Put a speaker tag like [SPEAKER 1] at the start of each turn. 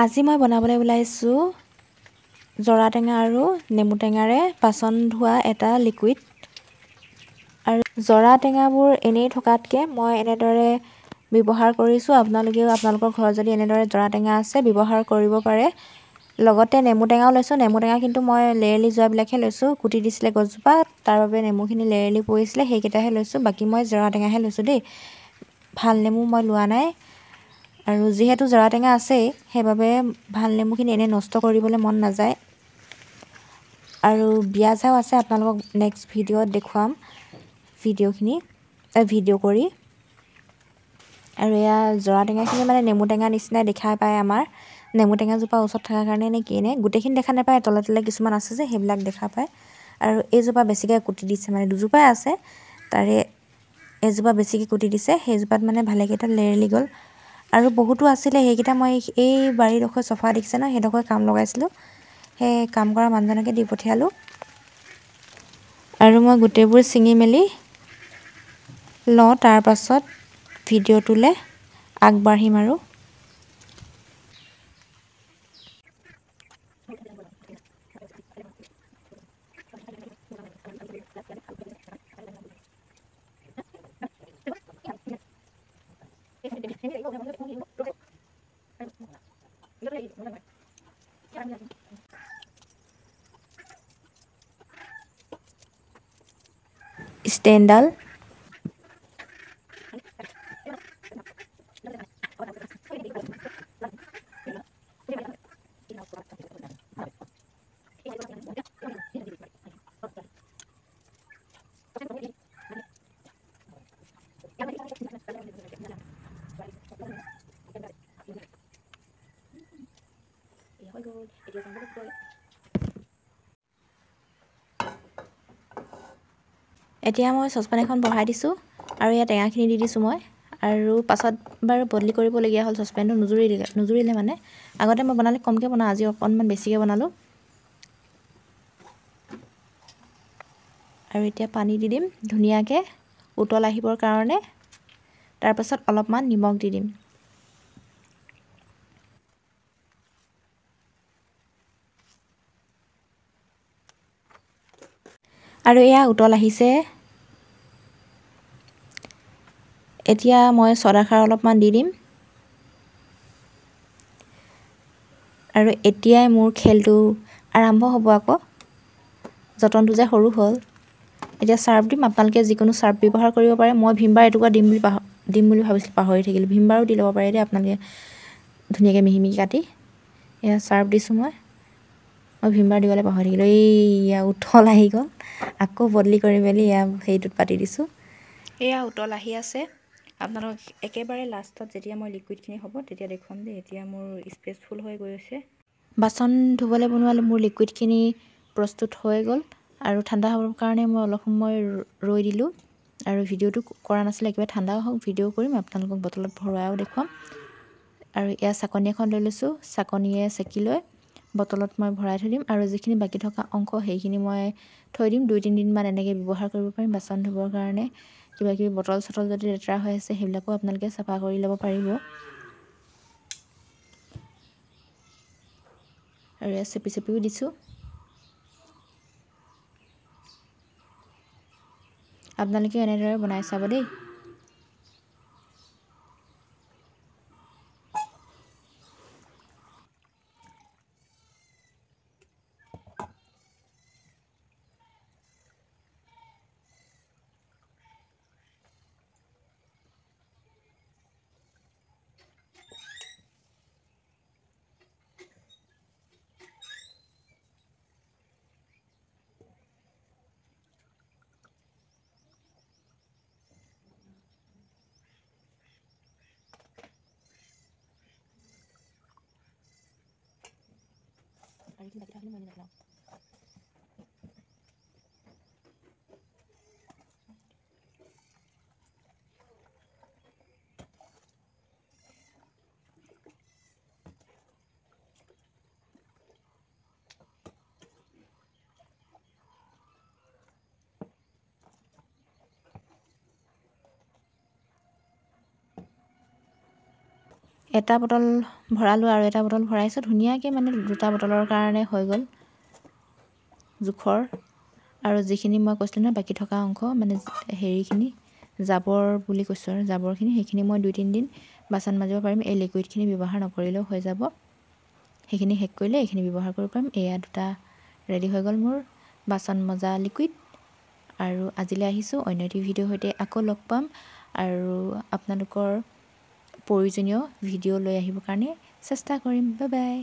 [SPEAKER 1] আজি মই বনাবলৈ ওলাইছোঁ জৰা টেঙা আৰু নেমু টেঙাৰে বাচন ধোৱা এটা লিকুইড। আৰু জৰা টেঙাবোৰ এনেই থকাতকৈ মই এনেদৰে ব্যৱহাৰ কৰিছোঁ। আপোনালোকেও আপোনালোকৰ ঘৰত যদি এনেদৰে জৰা টেঙা আছে ব্যৱহাৰ কৰিব পাৰে। লগতে নেমু টেঙাও লৈছোঁ। নেমু টেঙা কিন্তু মই লেৰেলি যোৱাবিলাকহে লৈছোঁ। কুটি দিছিলে গছজোপা, তাৰ বাবে নেমুখিনি লেৰেলি পৰিছিলে, সেইকেইটাহে লৈছোঁ। বাকী মই জৰা টেঙাহে লৈছোঁ দেই, ভাল নেমু মই লোৱা নাই। আৰু যিহেতু জৰা টেঙা আছেই, সেইবাবে ভাল নেমুখিনি এনেই নষ্ট কৰিবলৈ মন নাযায়। আৰু বিয়া চাও আছে, আপোনালোকক নেক্সট ভিডিঅ'ত দেখুৱাম ভিডিঅ' কৰি। আৰু এয়া জৰা টেঙাখিনি মানে নেমু টেঙা নিচিনাই দেখা পায়। আমাৰ নেমু টেঙাজোপা ওচৰত থকাৰ কাৰণে নে কি নে, গোটেইখিনি দেখা নাপায়, তলে তলে কিছুমান আছে যে সেইবিলাক দেখা পায়। আৰু এইজোপা বেছিকৈ কুটি দিছে, মানে দুজোপাই আছে, তাৰে এজোপা বেছিকৈ কুটি দিছে, সেইজোপাত মানে ভালেকেইটা লেৰেলি গ'ল। আৰু বহুতো আছিলে, সেইকেইটা মই এই বাৰীডোখৰ চফা দেখিছে ন, সেইডোখৰ কাম লগাইছিলোঁ, সেই কাম কৰা মানুহজনকে দি পঠিয়ালোঁ। আৰু মই গোটেইবোৰ ছিঙি মেলি লওঁ, তাৰ পাছত ভিডিঅ'টোলৈ আগবাঢ়িম। আৰু ষ্টেণ্ডডাল এতিয়া মই চচপেন এখন বহাই দিছোঁ আৰু ইয়াত টেঙাখিনি দি দিছোঁ মই। আৰু পাছত বাৰু বদলি কৰিবলগীয়া হ'ল, চচপেনটো নুজুৰিলে মানে। আগতে মই বনালে কমকৈ বনাওঁ, আজি অকণমান বেছিকৈ বনালোঁ। আৰু এতিয়া পানী দি দিম ধুনীয়াকৈ উতল আহিবৰ কাৰণে। তাৰপাছত অলপমান নিমখ দি দিম। আৰু এয়া উতল আহিছে। এতিয়া মই চ'দাখাৰ অলপমান দি দিম। আৰু এতিয়াই মোৰ খেলটো আৰম্ভ হ'ব আকৌ। যতনটো যে সৰু হ'ল। এতিয়া চাৰ্ফ দিম, আপোনালোকে যিকোনো চাৰ্ফ ব্যৱহাৰ কৰিব পাৰে। মই ভিমবাৰ এটুকুৰা দিম বুলি ভাবিছিলোঁ, পাহৰি থাকিলোঁ। ভিমবাৰো দি ল'ব পাৰে দেই আপোনালোকে, ধুনীয়াকৈ মিহি মিহি কাটি। এয়া চাৰ্ফ দিছোঁ মই ভিমবাৰ দিবলৈ পাহৰি থাকিলোঁ। এইয়া উতল আহি গ'ল, আকৌ বদলি কৰি মেলি এয়া হেৰিটোত পাতি দিছোঁ। এয়া উতল আহি আছে। আপোনালোক একেবাৰে লাষ্টত যেতিয়া মই লিকুইডখিনি হ'ব তেতিয়া দেখুৱাম দেই। এতিয়া মোৰ স্পেচ ফুল হৈ গৈ আছে। বাচন ধুবলৈ বনোৱা মোৰ লিকুইডখিনি প্ৰস্তুত হৈ গ'ল। আৰু ঠাণ্ডা হ'বৰ কাৰণে মই অলপ সময় ৰৈ দিলোঁ। আৰু ভিডিঅ'টো কৰা নাছিলে, একেবাৰে ঠাণ্ডা হওক ভিডিঅ' কৰিম, আপোনালোকক বটলত ভৰাইও দেখুৱাম। আৰু এয়া চাকনি এখন লৈ লৈছোঁ, চাকনিয়ে চেকি লৈ বটলত মই ভৰাই থৈ দিম। আৰু যিখিনি বাকী থকা অংশ সেইখিনি মই থৈ দিম, 2-3 দিনমান এনেকৈ ব্যৱহাৰ কৰিব পাৰিম বাচন ধুবৰ কাৰণে। কিবাকিবি বটল চটল যদি লেতেৰা হৈ আছে সেইবিলাকো আপোনালোকে চাফা কৰি ল'ব পাৰিব। আৰু এয়া চেপিও দিছোঁ। আপোনালোকে এনেদৰে বনাই চাব দেই। এটা বটল ভৰালোঁ আৰু এটা বটল ভৰাইছোঁ ধুনীয়াকৈ মানে দুটা বটলৰ কাৰণে হৈ গ'ল জোখৰ আৰু যিখিনি মই কৈছিলোঁ নহয় বাকী থকা অংশ মানে হেৰিখিনি জাবৰ বুলি কৈছোঁ আৰু জাবৰখিনি সেইখিনি মই 2-3 দিন বাচন মাজিব পাৰিম এই লিকুইডখিনি ব্যৱহাৰ নকৰিলেও হৈ যাব সেইখিনি শেষ কৰিলে এইখিনি ব্যৱহাৰ কৰিব পাৰিম এয়া দুটা ৰেডি হৈ গ'ল মোৰ বাচন মজা লিকুইড আৰু আজিলৈ আহিছোঁ অন্য এটি ভিডিঅ'ৰ সৈতে আকৌ লগ পাম আৰু আপোনালোকৰ প্ৰয়োজনীয় ভিডিঅ' লৈ আহিবৰ কাৰণে চেষ্টা কৰিম বাই বাই